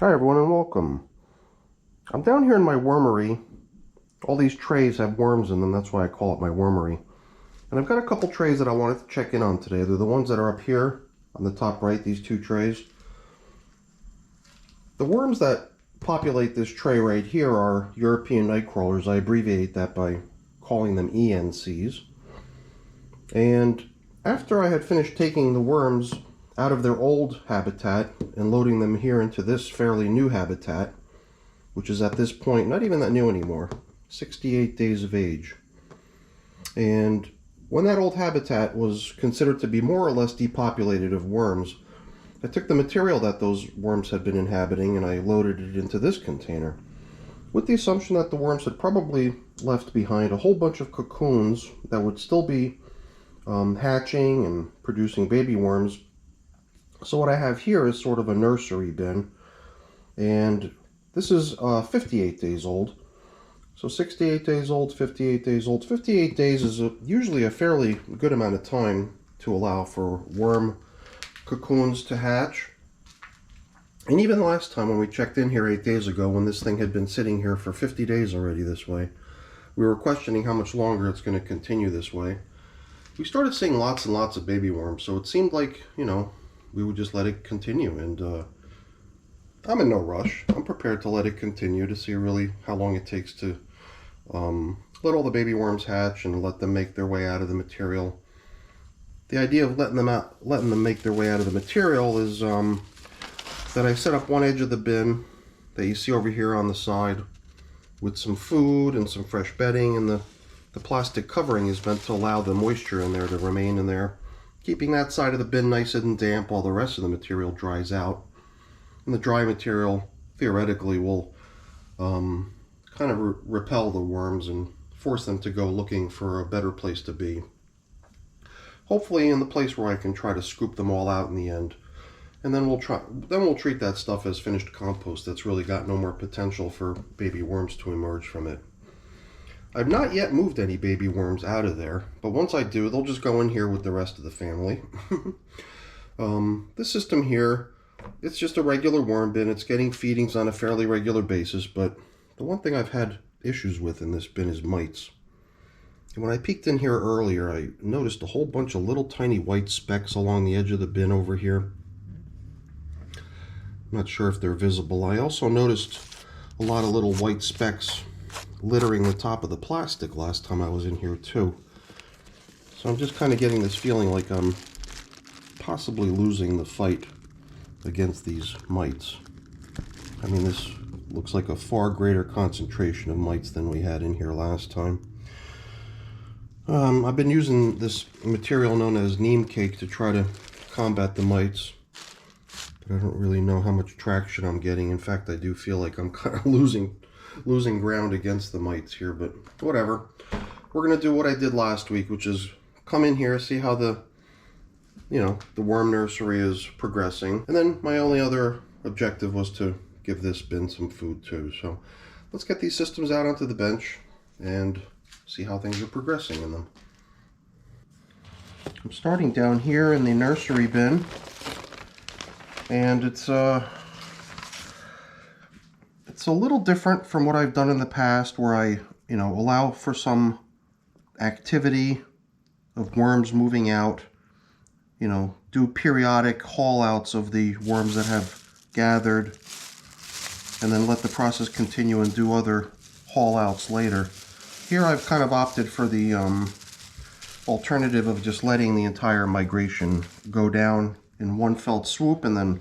Hi everyone and welcome. I'm down here in my wormery. All these trays have worms in them, that's why I call it my wormery. And I've got a couple trays that I wanted to check in on today. They're the ones that are up here on the top right, these two trays. The worms that populate this tray right here are European night crawlers. I abbreviate that by calling them ENCs. And after I had finished taking the worms out of their old habitat and loading them here into this fairly new habitat, which is at this point not even that new anymore, 68 days of age. And when that old habitat was considered to be more or less depopulated of worms, I took the material that those worms had been inhabiting and I loaded it into this container, with the assumption that the worms had probably left behind a whole bunch of cocoons that would still be hatching and producing baby worms. So what I have here is sort of a nursery bin, and this is 58 days old. So 68 days old, 58 days old. 58 days is usually a fairly good amount of time to allow for worm cocoons to hatch. And even last time when we checked in here 8 days ago, when this thing had been sitting here for 50 days already this way, we were questioning how much longer it's going to continue this way. We started seeing lots and lots of baby worms, so it seemed like, we would just let it continue. And I'm in no rush. I'm prepared to let it continue to see really how long it takes to let all the baby worms hatch and let them make their way out of the material. The idea of letting them make their way out of the material is that I set up one edge of the bin that you see over here on the side with some food and some fresh bedding, and the plastic covering is meant to allow the moisture in there to remain in there, keeping that side of the bin nice and damp while the rest of the material dries out. And the dry material theoretically will kind of repel the worms and force them to go looking for a better place to be. Hopefully in the place where I can try to scoop them all out in the end. And then we'll treat that stuff as finished compost that's really got no more potential for baby worms to emerge from it. I've not yet moved any baby worms out of there, but once I do, they'll just go in here with the rest of the family. This system here, it's just a regular worm bin. It's getting feedings on a fairly regular basis, but the one thing I've had issues with in this bin is mites. And when I peeked in here earlier, I noticed a whole bunch of little tiny white specks along the edge of the bin over here. I'm not sure if they're visible. I also noticed a lot of little white specks littering the top of the plastic last time I was in here too. So I'm just kind of getting this feeling like I'm possibly losing the fight against these mites. I mean, this looks like a far greater concentration of mites than we had in here last time. I've been using this material known as NEEM cake to try to combat the mites, but I don't really know how much traction I'm getting. In fact, I do feel like I'm kind of losing ground against the mites here, but whatever. We're going to do what I did last week, which is come in here, see how the worm nursery is progressing. And then my only other objective was to give this bin some food too. So let's get these systems out onto the bench and see how things are progressing in them. I'm starting down here in the nursery bin, and it's a little different from what I've done in the past, where I allow for some activity of worms moving out, do periodic haul outs of the worms that have gathered, and then let the process continue and do other haul outs later. Here I've kind of opted for the alternative of just letting the entire migration go down in one felt swoop and then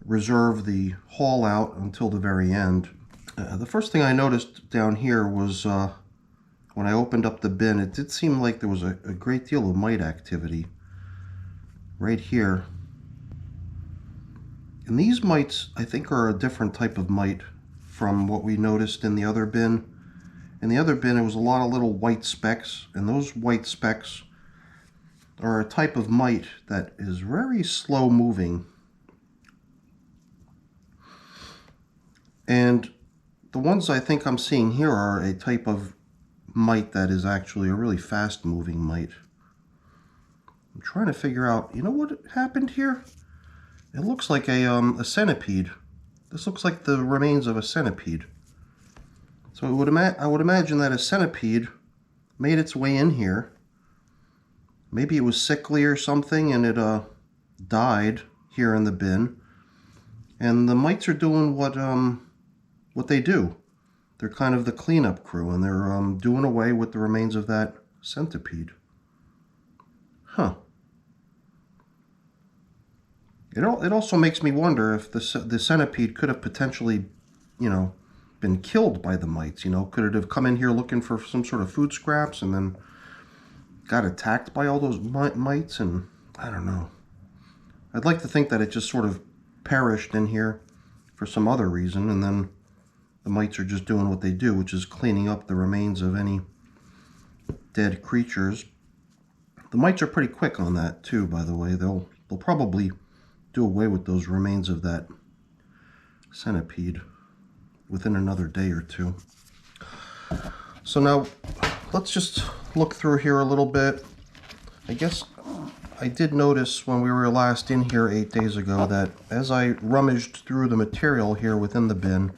reserve the haul out until the very end. The first thing I noticed down here was when I opened up the bin, it did seem like there was a great deal of mite activity right here. And these mites, I think, are a different type of mite from what we noticed in the other bin. In the other bin, it was a lot of little white specks, and those white specks are a type of mite that is very slow moving. And the ones I think I'm seeing here are a type of mite that is actually a really fast moving mite. I'm trying to figure out, what happened here? It looks like a centipede This looks like the remains of a centipede. So I would imagine that a centipede made its way in here. Maybe it was sickly or something and it died here in the bin. And the mites are doing what they do. They're kind of the cleanup crew, and they're doing away with the remains of that centipede. Huh. It also makes me wonder if the centipede could have potentially, been killed by the mites. Could it have come in here looking for some sort of food scraps and then got attacked by all those mites? And I don't know. I'd like to think that it just sort of perished in here for some other reason, and then the mites are just doing what they do, which is cleaning up the remains of any dead creatures. The mites are pretty quick on that too, by the way. They'll probably do away with those remains of that centipede within another day or two. So now let's just look through here a little bit. I guess I did notice when we were last in here 8 days ago that as I rummaged through the material here within the bin,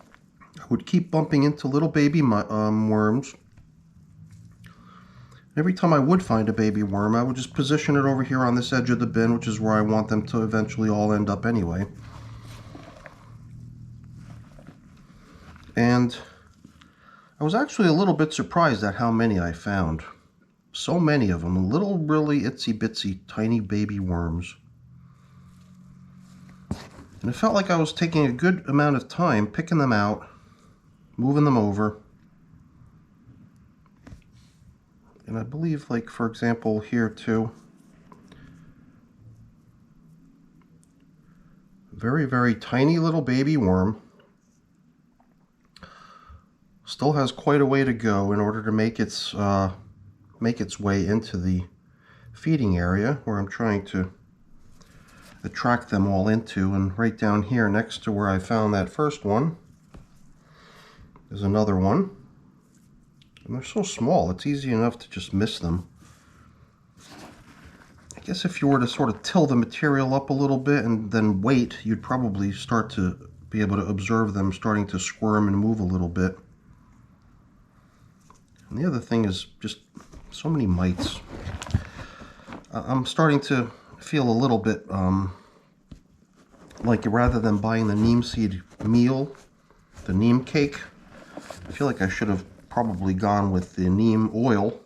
I would keep bumping into little baby worms. Every time I would find a baby worm, I would just position it over here on this edge of the bin, which is where I want them to eventually all end up anyway. And I was actually a little bit surprised at how many I found. So many of them, little really itsy bitsy tiny baby worms. And it felt like I was taking a good amount of time picking them out, moving them over. And I believe, like, for example, here too, very, very tiny little baby worm. Still has quite a way to go in order to make its way into the feeding area where I'm trying to attract them all into. And right down here next to where I found that first one is another one. And they're so small, it's easy enough to just miss them. I guess if you were to sort of till the material up a little bit and then wait, you'd probably start to be able to observe them starting to squirm and move a little bit. And the other thing is just so many mites. I'm starting to feel a little bit like rather than buying the neem seed meal, the neem cake, I feel like I should have probably gone with the neem oil.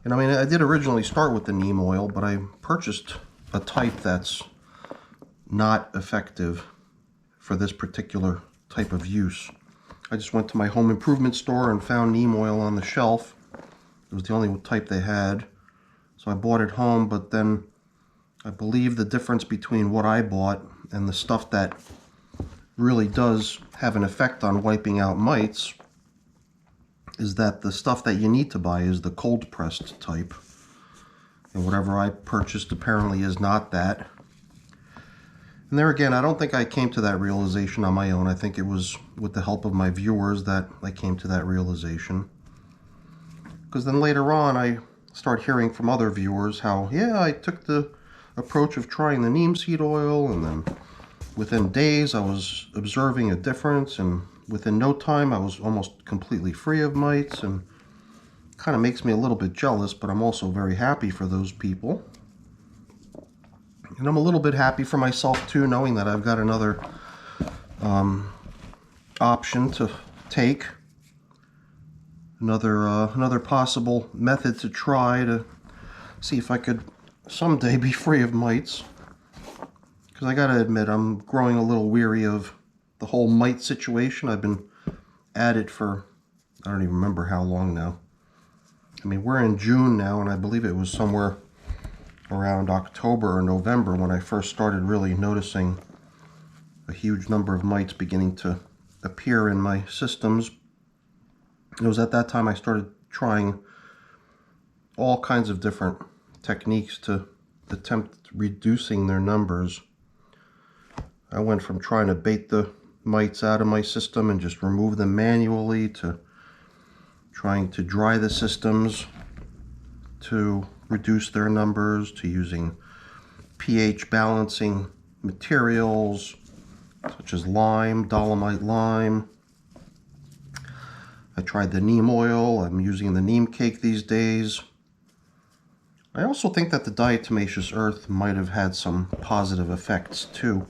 And I mean, I did originally start with the neem oil, but I purchased a type that's not effective for this particular type of use. I just went to my home improvement store and found neem oil on the shelf. It was the only type they had. So I bought it home, but then I believe the difference between what I bought and the stuff that really does have an effect on wiping out mites is that the stuff that you need to buy is the cold pressed type. And whatever I purchased apparently is not that. And there again, I don't think I came to that realization on my own. I think it was with the help of my viewers that I came to that realization. Because then later on, I start hearing from other viewers how, yeah, I took the approach of trying the neem seed oil, and then within days I was observing a difference, and within no time I was almost completely free of mites, and kind of makes me a little bit jealous, but I'm also very happy for those people. And I'm a little bit happy for myself too, knowing that I've got another option to take, another possible method to try to see if I could someday be free of mites. Because I gotta admit, I'm growing a little weary of the whole mite situation. I've been at it for, I don't even remember how long now. I mean, we're in June now, and I believe it was somewhere around October or November when I first started really noticing a huge number of mites beginning to appear in my systems. It was at that time I started trying all kinds of different techniques to attempt reducing their numbers. I went from trying to bait the mites out of my system and just remove them manually to trying to dry the systems to reduce their numbers, to using pH balancing materials, such as lime, dolomite lime. I tried the neem oil. I'm using the neem cake these days. I also think that the diatomaceous earth might have had some positive effects too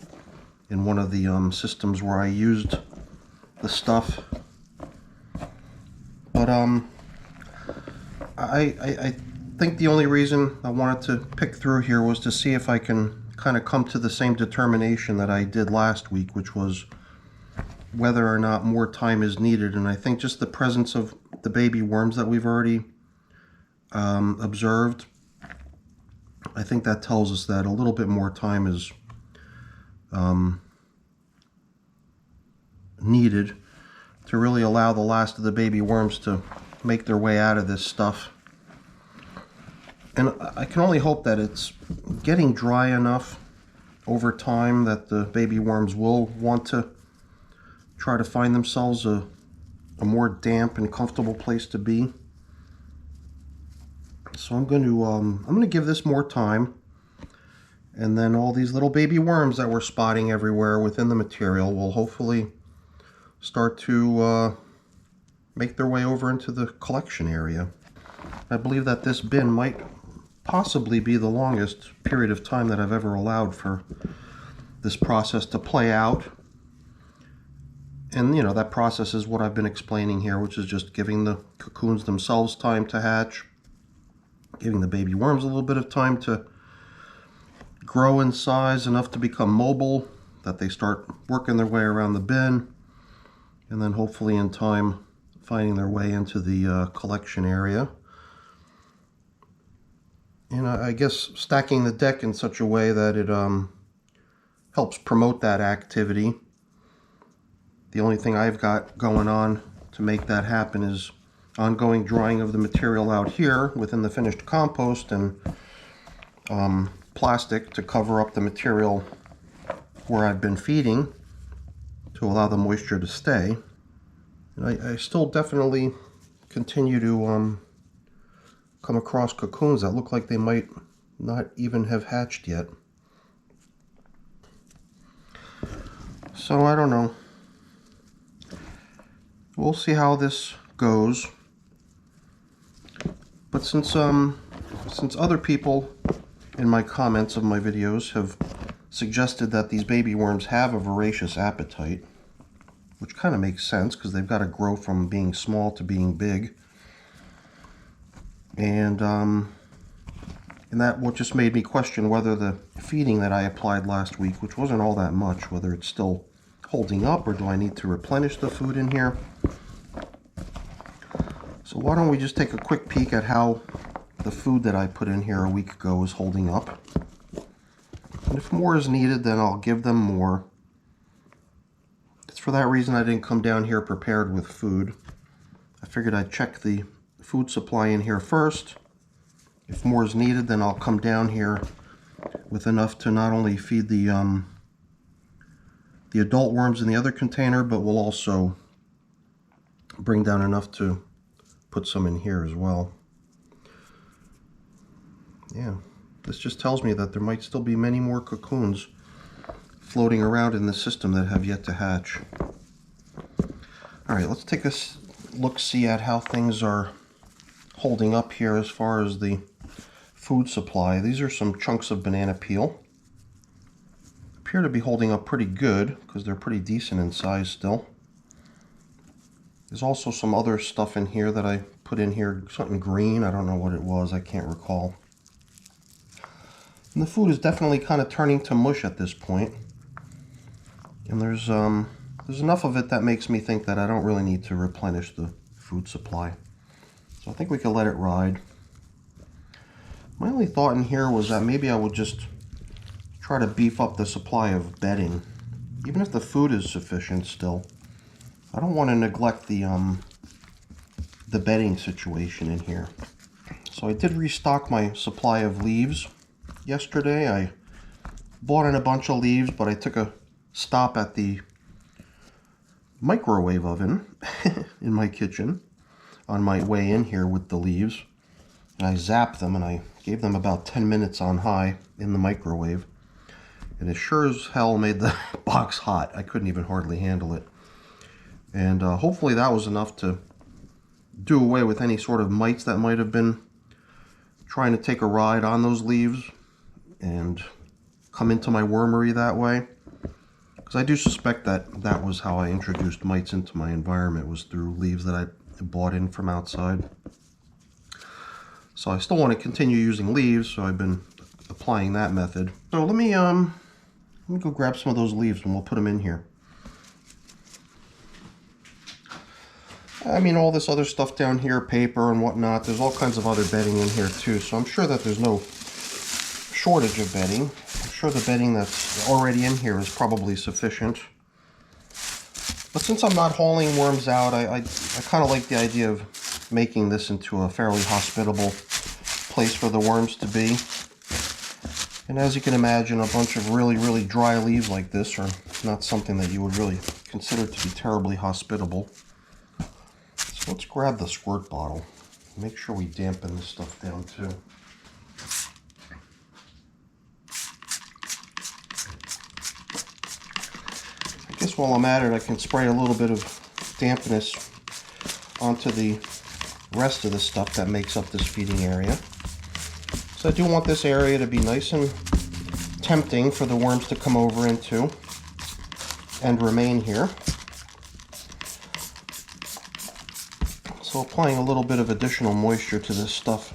in one of the systems where I used the stuff. But I think the only reason I wanted to pick through here was to see if I can kind of come to the same determination that I did last week, which was whether or not more time is needed. And I think just the presence of the baby worms that we've already observed, I think that tells us that a little bit more time is needed to really allow the last of the baby worms to make their way out of this stuff. And I can only hope that it's getting dry enough over time that the baby worms will want to try to find themselves a more damp and comfortable place to be. So I'm going to give this more time, and then all these little baby worms that we're spotting everywhere within the material will hopefully start to make their way over into the collection area. I believe that this bin might possibly be the longest period of time that I've ever allowed for this process to play out. And, you know, that process is what I've been explaining here, which is just giving the cocoons themselves time to hatch, giving the baby worms a little bit of time to grow in size enough to become mobile, that they start working their way around the bin, and then hopefully in time finding their way into the collection area. And I guess stacking the deck in such a way that it helps promote that activity. The only thing I've got going on to make that happen is ongoing drying of the material out here within the finished compost, and plastic to cover up the material where I've been feeding to allow the moisture to stay. And I still definitely continue to come across cocoons that look like they might not even have hatched yet. So I don't know. We'll see how this goes. But since other people in my comments of my videos have suggested that these baby worms have a voracious appetite, which kind of makes sense because they've got to grow from being small to being big, and that what just made me question whether the feeding that I applied last week, which wasn't all that much, whether it's still holding up or do I need to replenish the food in here. So why don't we just take a quick peek at how the food that I put in here a week ago is holding up. And if more is needed, then I'll give them more. It's for that reason I didn't come down here prepared with food. I figured I'd check the food supply in here first. If more is needed, then I'll come down here with enough to not only feed the adult worms in the other container, but we'll also bring down enough to put some in here as well. Yeah, this just tells me that there might still be many more cocoons floating around in the system that have yet to hatch. Alright, let's take a look-see at how things are holding up here as far as the food supply. These are some chunks of banana peel. Appear to be holding up pretty good because they're pretty decent in size still. There's also some other stuff in here that I put in here, something green. I don't know what it was, I can't recall. And the food is definitely kind of turning to mush at this point. And there's enough of it that makes me think that I don't really need to replenish the food supply. So I think we can let it ride. My only thought in here was that maybe I would just try to beef up the supply of bedding. Even if the food is sufficient still, I don't want to neglect the bedding situation in here. So I did restock my supply of leaves yesterday. I bought in a bunch of leaves, but I took a stop at the microwave oven in my kitchen on my way in here with the leaves. And I zapped them and I gave them about 10 minutes on high in the microwave. and it sure as hell made the box hot. I couldn't even hardly handle it. And hopefully that was enough to do away with any sort of mites that might have been trying to take a ride on those leaves and come into my wormery that way. Because I do suspect that that was how I introduced mites into my environment, was through leaves that I bought in from outside. So I still want to continue using leaves, so I've been applying that method. So let me go grab some of those leaves and we'll put them in here. I mean, all this other stuff down here, paper and whatnot, there's all kinds of other bedding in here too, so I'm sure that there's no shortage of bedding. I'm sure the bedding that's already in here is probably sufficient. But since I'm not hauling worms out, I kind of like the idea of making this into a fairly hospitable place for the worms to be. And as you can imagine, a bunch of really dry leaves like this are not something that you would really consider to be terribly hospitable. So let's grab the squirt bottle. Make sure we dampen this stuff down too. I guess while I'm at it, I can spray a little bit of dampness onto the rest of the stuff that makes up this feeding area. So I do want this area to be nice and tempting for the worms to come over into and remain here. So applying a little bit of additional moisture to this stuff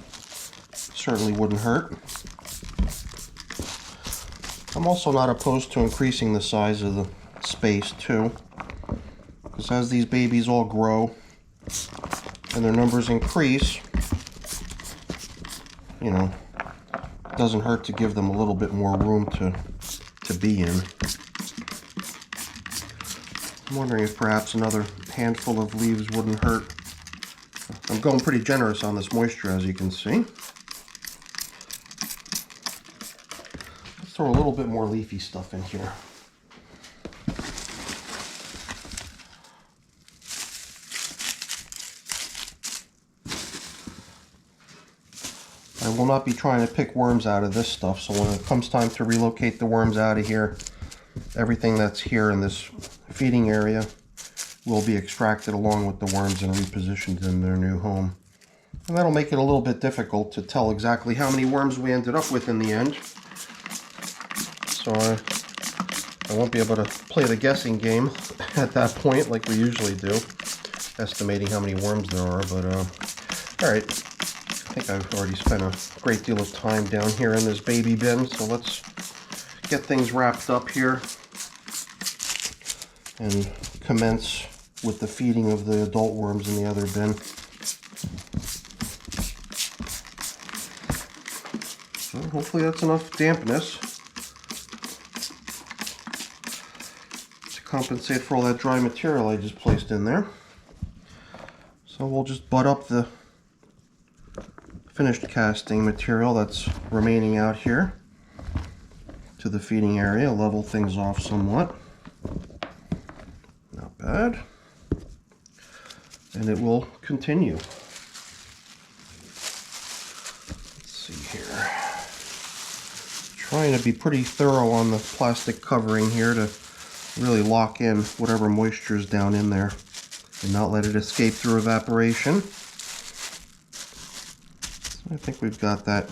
certainly wouldn't hurt. I'm also not opposed to increasing the size of the space too, because as these babies all grow and their numbers increase, you know, it doesn't hurt to give them a little bit more room to be in. I'm wondering if perhaps another handful of leaves wouldn't hurt. I'm going pretty generous on this moisture, as you can see. Let's throw a little bit more leafy stuff in here. I will not be trying to pick worms out of this stuff, so when it comes time to relocate the worms out of here, everything that's here in this feeding area will be extracted along with the worms and repositioned in their new home. And that'll make it a little bit difficult to tell exactly how many worms we ended up with in the end. So I won't be able to play the guessing game at that point like we usually do, estimating how many worms there are, but alright. I think I've already spent a great deal of time down here in this baby bin, so let's get things wrapped up here and commence with the feeding of the adult worms in the other bin. So hopefully that's enough dampness to compensate for all that dry material I just placed in there. So we'll just butt up the finished casting material that's remaining out here to the feeding area, level things off somewhat. Not bad. And it will continue. Let's see here. Trying to be pretty thorough on the plastic covering here to really lock in whatever moisture is down in there and not let it escape through evaporation. So I think we've got that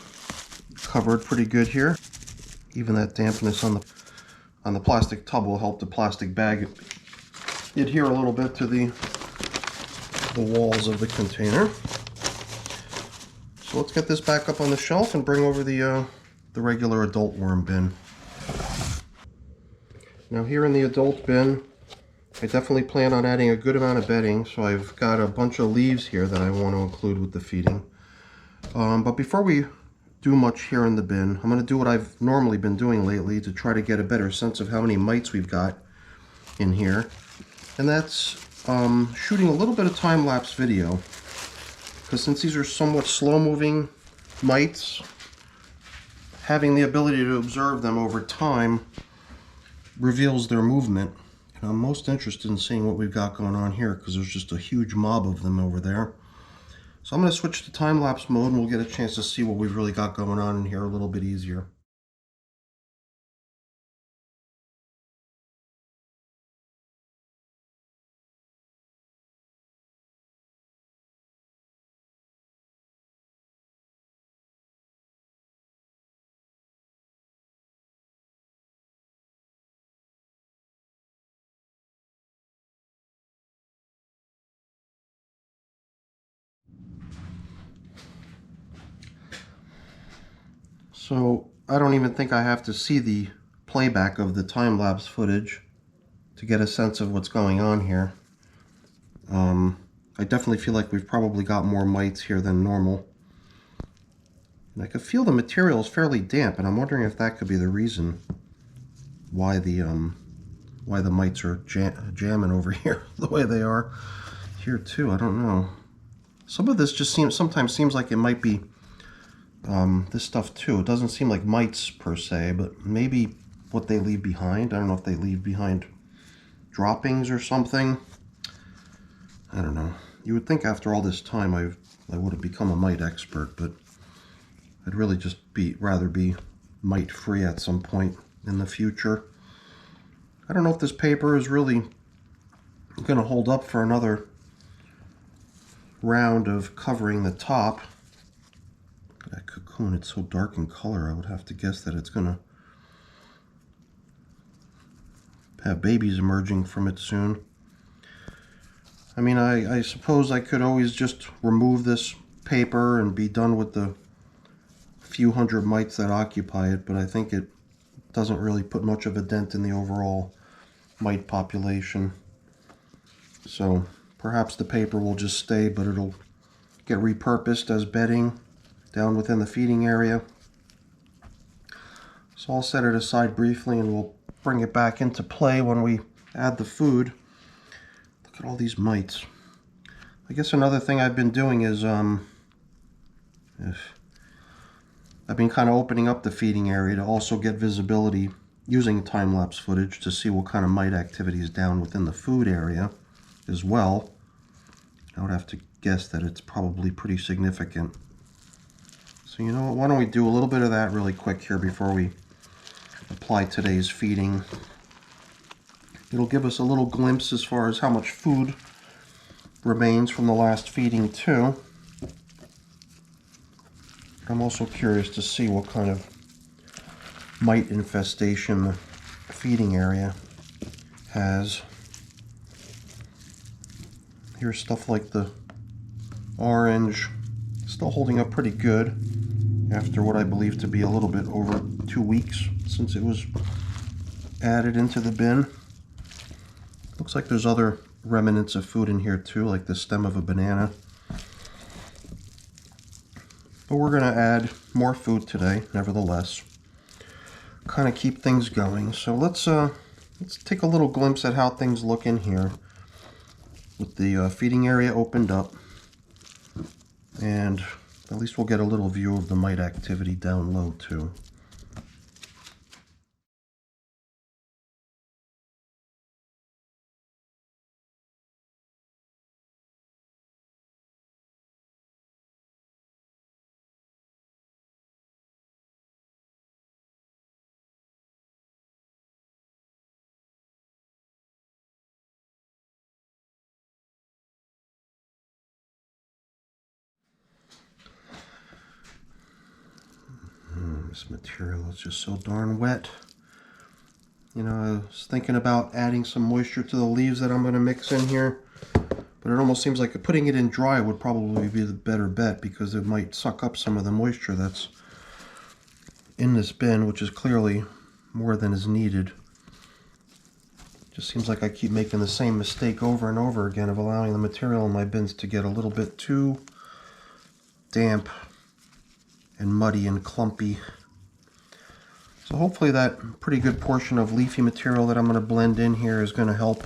covered pretty good here. Even that dampness on the plastic tub will help the plastic bag adhere a little bit to the walls of the container. So let's get this back up on the shelf and bring over the regular adult worm bin. Now here in the adult bin, I definitely plan on adding a good amount of bedding, so I've got a bunch of leaves here that I want to include with the feeding. But before we do much here in the bin, I'm going to do what I've normally been doing lately to try to get a better sense of how many mites we've got in here. And that's shooting a little bit of time-lapse video, because since these are somewhat slow-moving mites, having the ability to observe them over time reveals their movement. And I'm most interested in seeing what we've got going on here, because there's just a huge mob of them over there. So I'm going to switch to time-lapse mode and we'll get a chance to see what we've really got going on in here a little bit easier. So I don't even think I have to see the playback of the time-lapse footage to get a sense of what's going on here. I definitely feel like we've probably got more mites here than normal. And I could feel the material is fairly damp, and I'm wondering if that could be the reason why the mites are jamming over here the way they are here too. I don't know. Some of this just sometimes seems like it might be this stuff too. It doesn't seem like mites per se, but maybe what they leave behind. I don't know if they leave behind droppings or something. I don't know. You would think after all this time I would have become a mite expert, but I'd really just rather be mite free at some point in the future. I don't know if this paper is really going to hold up for another round of covering the top. That cocoon, it's so dark in color, I would have to guess that it's going to have babies emerging from it soon. I mean, I suppose I could always just remove this paper and be done with the few hundred mites that occupy it, but I think it doesn't really put much of a dent in the overall mite population. So perhaps the paper will just stay, but it'll get repurposed as bedding down within the feeding area. So I'll set it aside briefly and we'll bring it back into play when we add the food. Look at all these mites. I guess another thing I've been doing is I've been kind of opening up the feeding area to also get visibility using time-lapse footage to see what kind of mite activity is down within the food area as well. I would have to guess that it's probably pretty significant. So you know what, why don't we do a little bit of that really quick here before we apply today's feeding. It'll give us a little glimpse as far as how much food remains from the last feeding too. I'm also curious to see what kind of mite infestation the feeding area has. Here's stuff like the orange, still holding up pretty good after what I believe to be a little bit over 2 weeks since it was added into the bin. Looks like there's other remnants of food in here too, like the stem of a banana. But we're going to add more food today, nevertheless. Kind of keep things going. So let's take a little glimpse at how things look in here with the feeding area opened up. And at least we'll get a little view of the mite activity down low too. This material is just so darn wet. You know, I was thinking about adding some moisture to the leaves that I'm going to mix in here, but it almost seems like putting it in dry would probably be the better bet because it might suck up some of the moisture that's in this bin, which is clearly more than is needed. Just seems like I keep making the same mistake over and over again of allowing the material in my bins to get a little bit too damp and muddy and clumpy. So hopefully that pretty good portion of leafy material that I'm going to blend in here is going to help.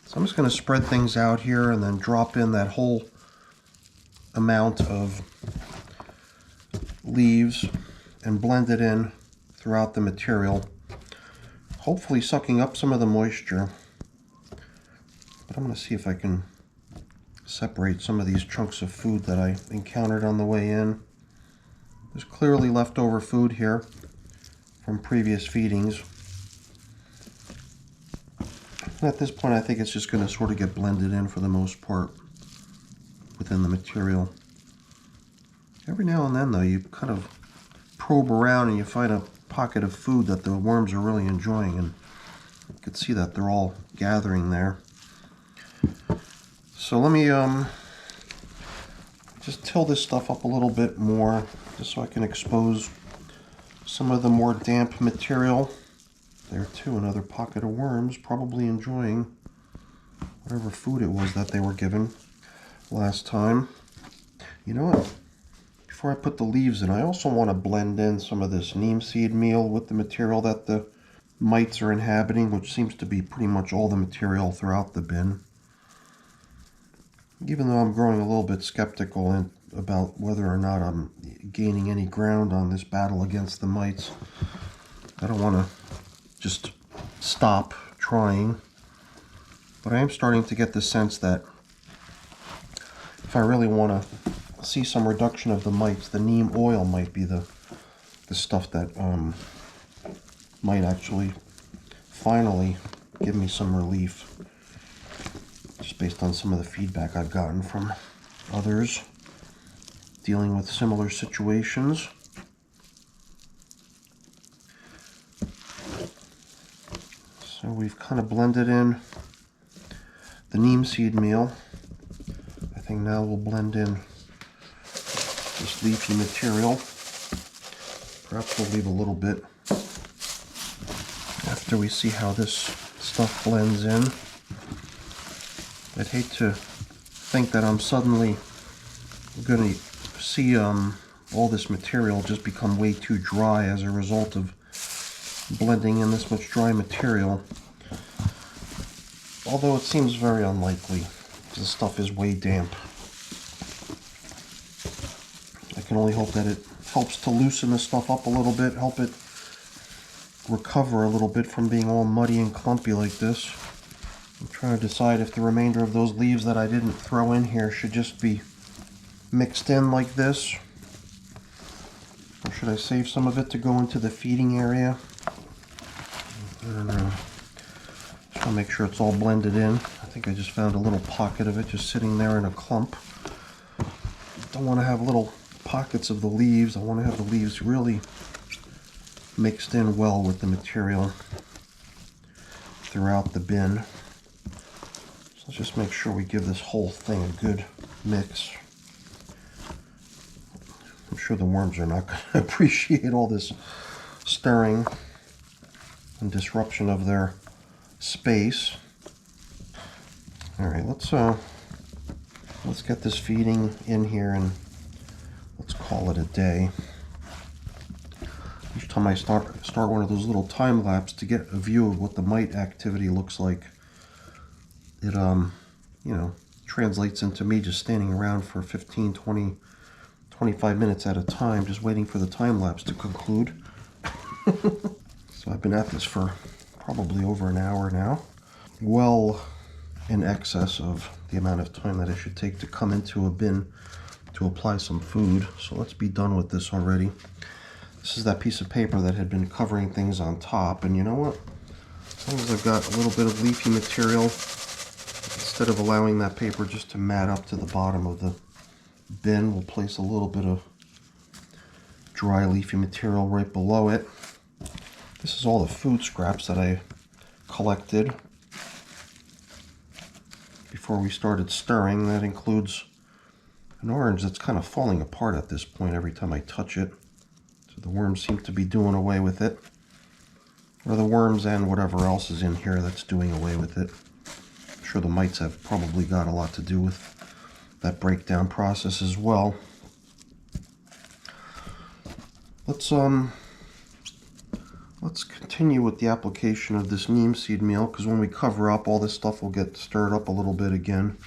So I'm just going to spread things out here and then drop in that whole amount of leaves and blend it in throughout the material, hopefully sucking up some of the moisture. But I'm going to see if I can separate some of these chunks of food that I encountered on the way in. There's clearly leftover food here from previous feedings. And at this point I think it's just going to sort of get blended in for the most part within the material. Every now and then though you kind of probe around and you find a pocket of food that the worms are really enjoying, and you can see that they're all gathering there. So let me just till this stuff up a little bit more just so I can expose some of the more damp material. There too, another pocket of worms, probably enjoying whatever food it was that they were given last time. You know what? Before I put the leaves in, I also want to blend in some of this neem seed meal with the material that the mites are inhabiting, which seems to be pretty much all the material throughout the bin. Even though I'm growing a little bit skeptical about whether or not I'm gaining any ground on this battle against the mites, I don't want to just stop trying. But I am starting to get the sense that if I really want to see some reduction of the mites, the neem oil might be the stuff that might actually finally give me some relief, just based on some of the feedback I've gotten from others dealing with similar situations. So we've kind of blended in the neem seed meal. I think now we'll blend in this leafy material. Perhaps we'll leave a little bit after we see how this stuff blends in. I'd hate to think that I'm suddenly going to see all this material just become way too dry as a result of blending in this much dry material. Although it seems very unlikely. This stuff is way damp. I can only hope that it helps to loosen this stuff up a little bit, help it recover a little bit from being all muddy and clumpy like this. I'm trying to decide if the remainder of those leaves that I didn't throw in here should just be mixed in like this, or should I save some of it to go into the feeding area? I don't know. Just want to make sure it's all blended in. I think I just found a little pocket of it just sitting there in a clump. Don't want to have little pockets of the leaves. I want to have the leaves really mixed in well with the material throughout the bin. So let's just make sure we give this whole thing a good mix. I'm sure the worms are not going to appreciate all this stirring and disruption of their space. All right, let's get this feeding in here and let's call it a day. Each time I start one of those little time lapse to get a view of what the mite activity looks like, it you know, translates into me just standing around for 15, 20, 25 minutes at a time, just waiting for the time lapse to conclude. So I've been at this for probably over an hour now. Well in excess of the amount of time that it should take to come into a bin to apply some food. So let's be done with this already. This is that piece of paper that had been covering things on top, and you know what? As long as I've got a little bit of leafy material, instead of allowing that paper just to mat up to the bottom of the bin, we'll place a little bit of dry leafy material right below it. This is all the food scraps that I collected before we started stirring. That includes an orange that's kind of falling apart at this point every time I touch it. So the worms seem to be doing away with it. Or the worms and whatever else is in here that's doing away with it. I'm sure the mites have probably got a lot to do with that breakdown process as well. Let's continue with the application of this neem seed meal, because when we cover up, all this stuff will get stirred up a little bit again.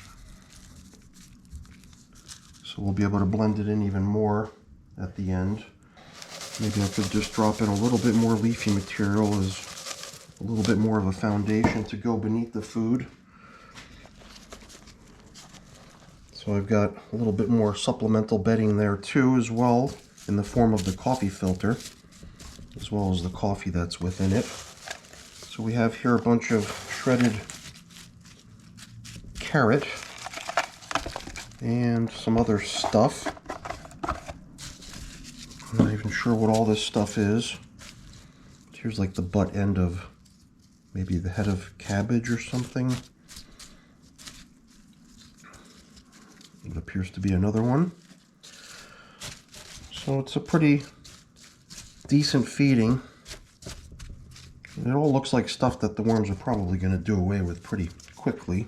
So we'll be able to blend it in even more at the end. Maybe I could just drop in a little bit more leafy material as a little bit more of a foundation to go beneath the food. So I've got a little bit more supplemental bedding there too as well, in the form of the coffee filter, as well as the coffee that's within it. So we have here a bunch of shredded carrot and some other stuff. I'm not even sure what all this stuff is. Here's like the butt end of maybe the head of cabbage or something. It appears to be another one. So it's a pretty decent feeding. It all looks like stuff that the worms are probably going to do away with pretty quickly.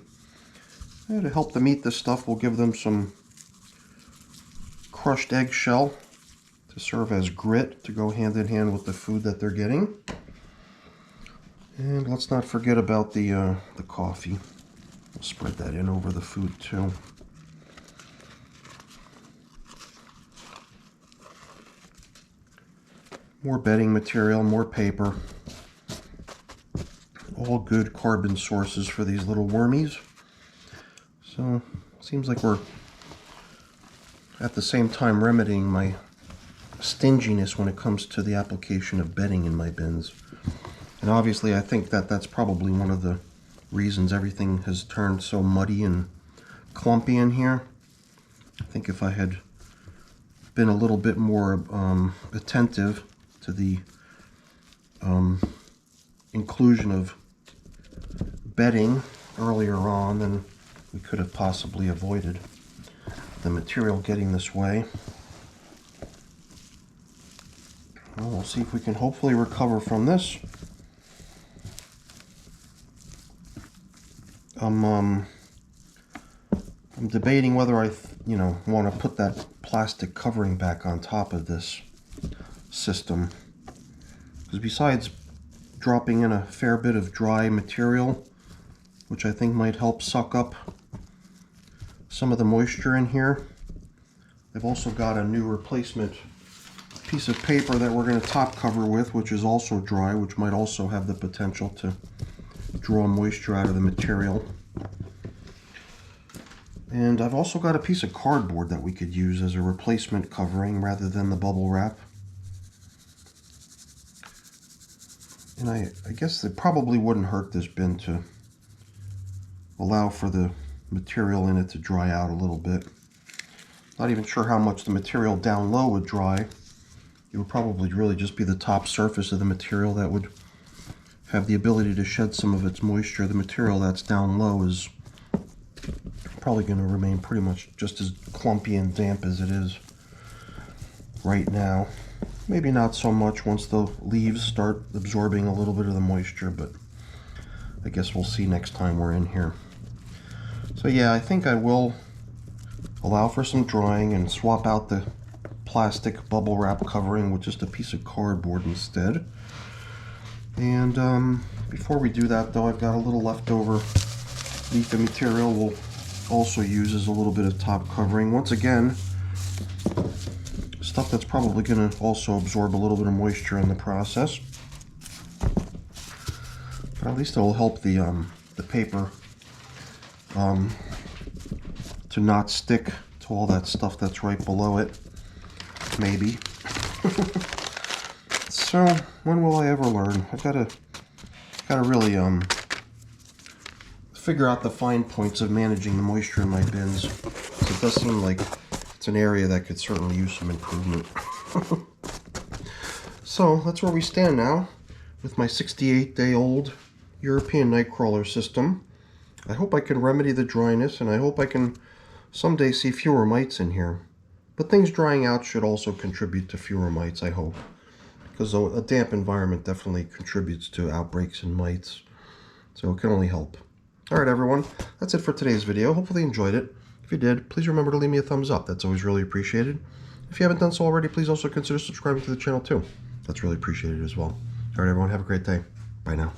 And to help them eat this stuff, we'll give them some crushed eggshell to serve as grit to go hand in hand with the food that they're getting. And let's not forget about the coffee. We'll spread that in over the food too. More bedding material, more paper. All good carbon sources for these little wormies. So, seems like we're at the same time remedying my stinginess when it comes to the application of bedding in my bins. And obviously I think that that's probably one of the reasons everything has turned so muddy and clumpy in here. I think if I had been a little bit more attentive to the inclusion of bedding earlier on, then we could have possibly avoided the material getting this way. Well, we'll see if we can hopefully recover from this. I'm debating whether I, want to put that plastic covering back on top of this system, because besides dropping in a fair bit of dry material, which I think might help suck up some of the moisture in here, I've also got a new replacement piece of paper that we're going to top cover with, which is also dry, which might also have the potential to draw moisture out of the material. And I've also got a piece of cardboard that we could use as a replacement covering rather than the bubble wrap. And I guess it probably wouldn't hurt this bin to allow for the material in it to dry out a little bit. Not even sure how much the material down low would dry. It would probably really just be the top surface of the material that would have the ability to shed some of its moisture. The material that's down low is probably going to remain pretty much just as clumpy and damp as it is right now. Maybe not so much once the leaves start absorbing a little bit of the moisture, but I guess we'll see next time we're in here. So yeah, I think I will allow for some drying and swap out the plastic bubble wrap covering with just a piece of cardboard instead. And before we do that though, I've got a little leftover leafy material we'll also use as a little bit of top covering. Once again, stuff that's probably going to also absorb a little bit of moisture in the process. But at least it will help the paper to not stick to all that stuff that's right below it, maybe. So when will I ever learn? I've got to really figure out the fine points of managing the moisture in my bins. It does seem like it's an area that could certainly use some improvement. So that's where we stand now with my 68-day-old European nightcrawler system. I hope I can remedy the dryness, and I hope I can someday see fewer mites in here. But things drying out should also contribute to fewer mites, I hope, because a damp environment definitely contributes to outbreaks and mites, so it can only help. Alright everyone, that's it for today's video. Hopefully you enjoyed it. If you did, please remember to leave me a thumbs up. That's always really appreciated. If you haven't done so already, please also consider subscribing to the channel too. That's really appreciated as well. Alright everyone, have a great day. Bye now.